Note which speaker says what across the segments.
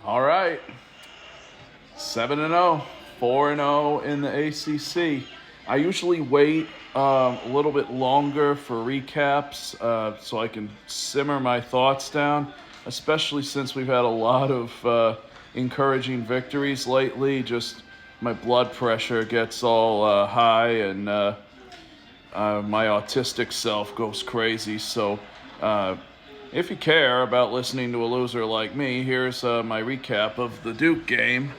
Speaker 1: All right. 7-0, 4-0 in the ACC. I usually wait a little bit longer for recaps so I can simmer my thoughts down, especially since we've had a lot of encouraging victories lately. Just my blood pressure gets all high and my autistic self goes crazy. So, if you care about listening to a loser like me, here's my recap of the Duke game,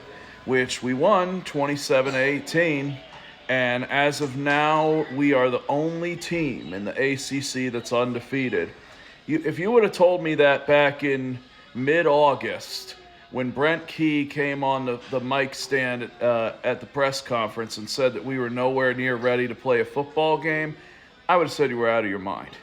Speaker 1: which we won 27-18. And as of now, we are the only team in the ACC that's undefeated. If you would have told me that back in mid-August, when Brent Key came on the mic stand at the press conference and said that we were nowhere near ready to play a football game, I would have said you were out of your mind.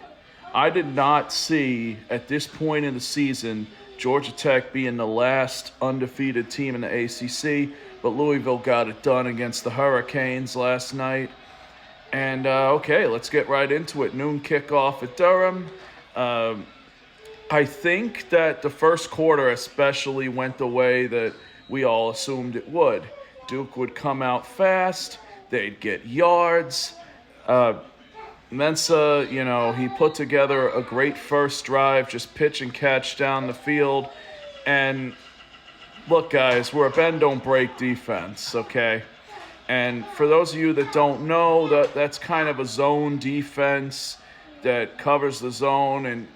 Speaker 1: I did not see, at this point in the season, Georgia Tech being the last undefeated team in the ACC, but Louisville got it done against the Hurricanes last night. And, okay, let's get right into it. Noon kickoff at Durham. I think that the first quarter especially went the way that we all assumed it would. Duke would come out fast. They'd get yards. Mensa, he put together a great first drive, just pitch and catch down the field. And look, guys, we're a bend don't break defense, okay? And for those of you that don't know, that's kind of a zone defense that covers the zone and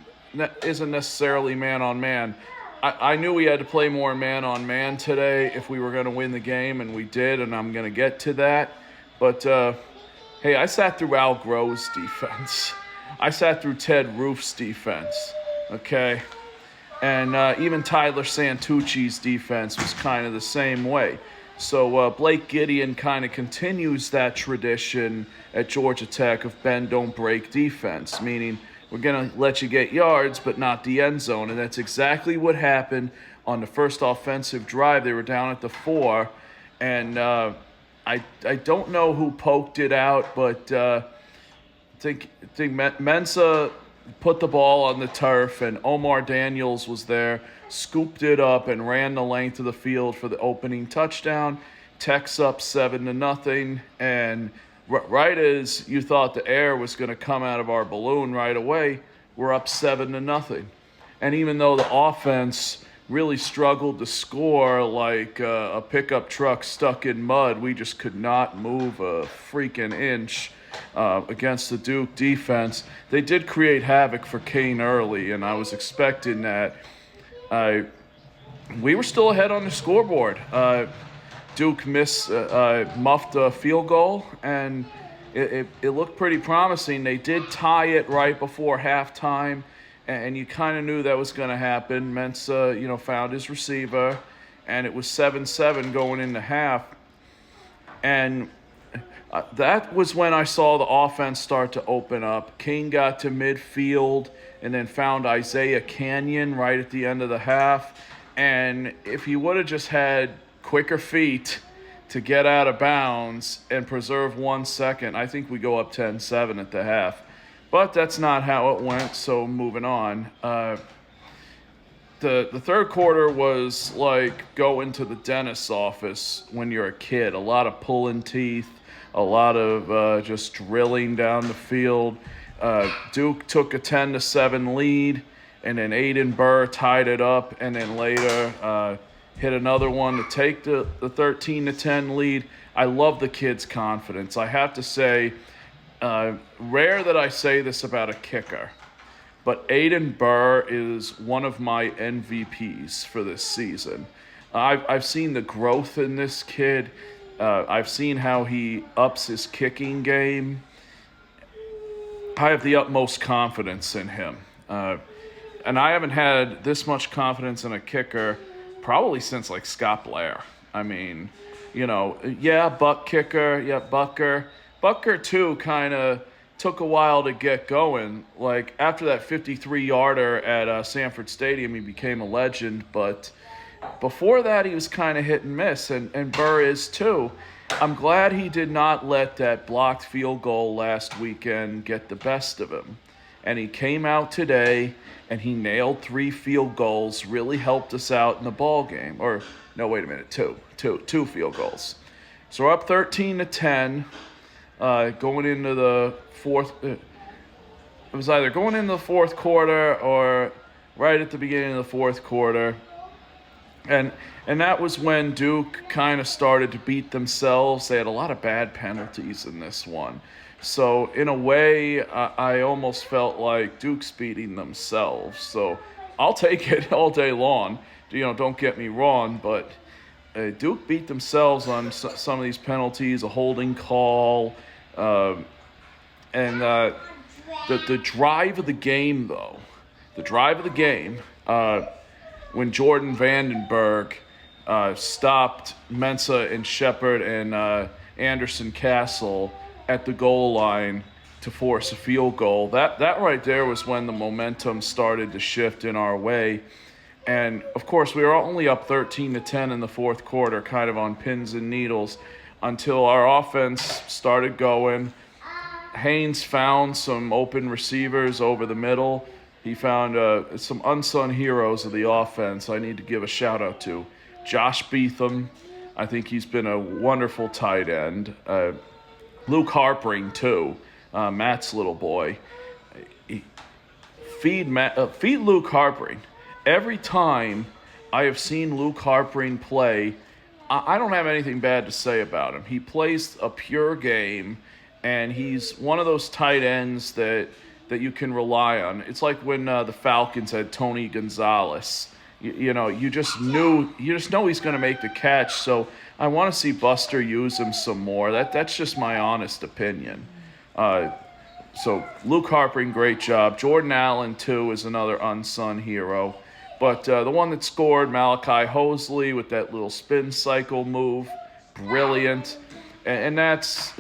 Speaker 1: isn't necessarily man-on-man. I knew we had to play more man-on-man today if we were going to win the game, and we did, and I'm going to get to that. But, hey, I sat through Al Groh's defense. I sat through Ted Roof's defense, okay? And even Tyler Santucci's defense was kind of the same way. So Blake Gideon kind of continues that tradition at Georgia Tech of bend, don't break defense, meaning we're going to let you get yards but not the end zone. And that's exactly what happened on the first offensive drive. They were down at the 4, and I don't know who poked it out, but I think Mensa put the ball on the turf, and Omar Daniels was there, scooped it up, and ran the length of the field for the opening touchdown. Tech's up 7-0, and right as you thought the air was going to come out of our balloon right away, we're up 7-0. And even though the offense really struggled to score like a pickup truck stuck in mud, we just could not move a freaking inch against the Duke defense. They did create havoc for Kane early, and I was expecting that. We were still ahead on the scoreboard. Duke muffed a field goal, and it looked pretty promising. They did tie it right before halftime, and you kind of knew that was going to happen. Mensa, found his receiver, and it was 7-7 going into half. And that was when I saw the offense start to open up. King got to midfield and then found Isaiah Canyon right at the end of the half. And if he would have just had quicker feet to get out of bounds and preserve 1 second, I think we go up 10-7 at the half. But that's not how it went, so moving on. The third quarter was like going to the dentist's office when you're a kid. A lot of pulling teeth, a lot of just drilling down the field. Duke took a 10-7 lead, and then Aiden Burr tied it up, and then later hit another one to take the 13-10 lead. I love the kid's confidence. I have to say, rare that I say this about a kicker, but Aiden Burr is one of my MVPs for this season. I've seen the growth in this kid. I've seen how he ups his kicking game. I have the utmost confidence in him. And I haven't had this much confidence in a kicker probably since, like, Scott Blair. I mean, Buck kicker, Bucker. Bucker, too, kind of took a while to get going. Like, after that 53-yarder at Sanford Stadium, he became a legend. But before that, he was kind of hit and miss, and Burr is, too. I'm glad he did not let that blocked field goal last weekend get the best of him. and he came out today and he nailed 3 field goals, really helped us out in the ball game. Or no, wait a minute, two field goals. So we're up 13-10, going into the fourth. It was either going into the fourth quarter or right at the beginning of the fourth quarter. And that was when Duke kind of started to beat themselves. They had a lot of bad penalties in this one. So in a way, I almost felt like Duke's beating themselves. So I'll take it all day long. Don't get me wrong, but Duke beat themselves on some of these penalties, a holding call, and the drive of the game, though. The drive of the game, when Jordan Vandenberg stopped Mensah and Shepard and Anderson Castle at the goal line to force a field goal. That right there was when the momentum started to shift in our way. And, of course, we were only up 13-10 in the fourth quarter, kind of on pins and needles, until our offense started going. Haynes found some open receivers over the middle. He found some unsung heroes of the offense I need to give a shout-out to. Josh Beetham, I think he's been a wonderful tight end. Luke Harpring, too, Matt's little boy. Feed Luke Harpring. Every time I have seen Luke Harpring play, I don't have anything bad to say about him. He plays a pure game, and he's one of those tight ends that you can rely on. It's like when the Falcons had Tony Gonzalez. You just know he's going to make the catch. So I want to see Buster use him some more. That's just my honest opinion. So Luke Harpring, great job. Jordan Allen, too, is another unsung hero. But the one that scored, Malachi Hosley, with that little spin cycle move, brilliant. And that's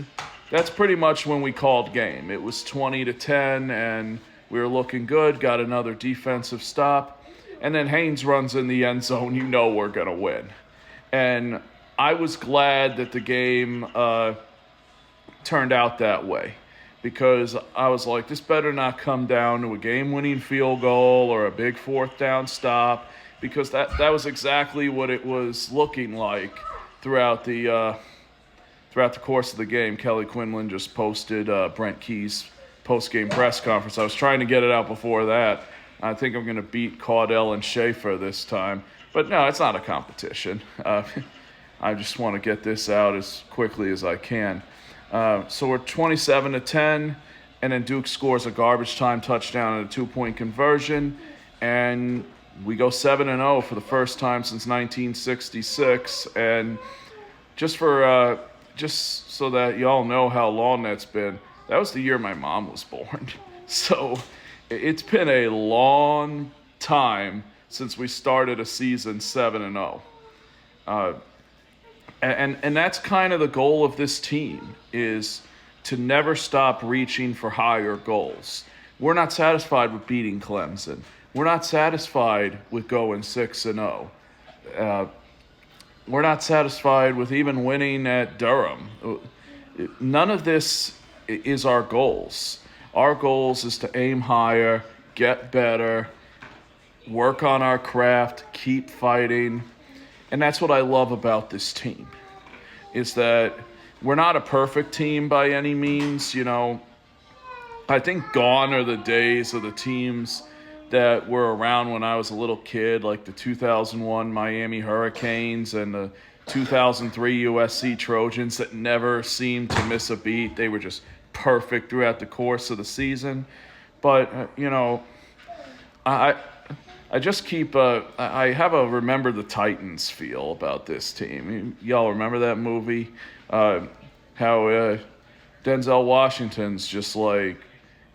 Speaker 1: pretty much when we called game. It was 20-10, and we were looking good, got another defensive stop. And then Haynes runs in the end zone. We're going to win. And I was glad that the game turned out that way, because I was like, this better not come down to a game-winning field goal or a big fourth down stop, because that was exactly what it was looking like throughout the course of the game. Kelly Quinlan just posted Brent Key's post-game press conference. I was trying to get it out before that. I think I'm going to beat Caudell and Schaefer this time. But no, it's not a competition. I just want to get this out as quickly as I can. So we're 27-10, and then Duke scores a garbage time touchdown and a 2-point conversion, and we go 7-0 for the first time since 1966. And just so that y'all know how long that's been, that was the year my mom was born. So it's been a long time since we started a season 7-0. And that's kind of the goal of this team, is to never stop reaching for higher goals. We're not satisfied with beating Clemson. We're not satisfied with going 6-0. We're not satisfied with even winning at Durham. None of this is our goals. Our goals is to aim higher, get better, work on our craft, keep fighting. And that's what I love about this team, is that we're not a perfect team by any means. I think gone are the days of the teams that were around when I was a little kid, like the 2001 Miami Hurricanes and the 2003 USC Trojans that never seemed to miss a beat. They were just perfect throughout the course of the season. But, I just keep I have a Remember the Titans feel about this team. Y'all remember that movie? How Denzel Washington's just like,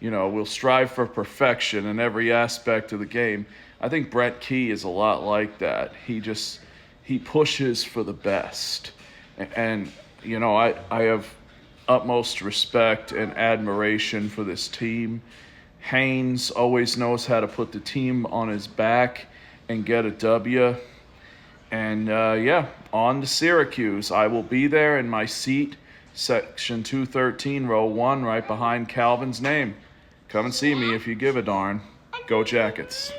Speaker 1: we'll strive for perfection in every aspect of the game. I think Brent Key is a lot like that. He pushes for the best. And I have utmost respect and admiration for this team. Haynes always knows how to put the team on his back and get a W. And, on to Syracuse. I will be there in my seat, section 213, row 1, right behind Calvin's name. Come and see me if you give a darn. Go Jackets.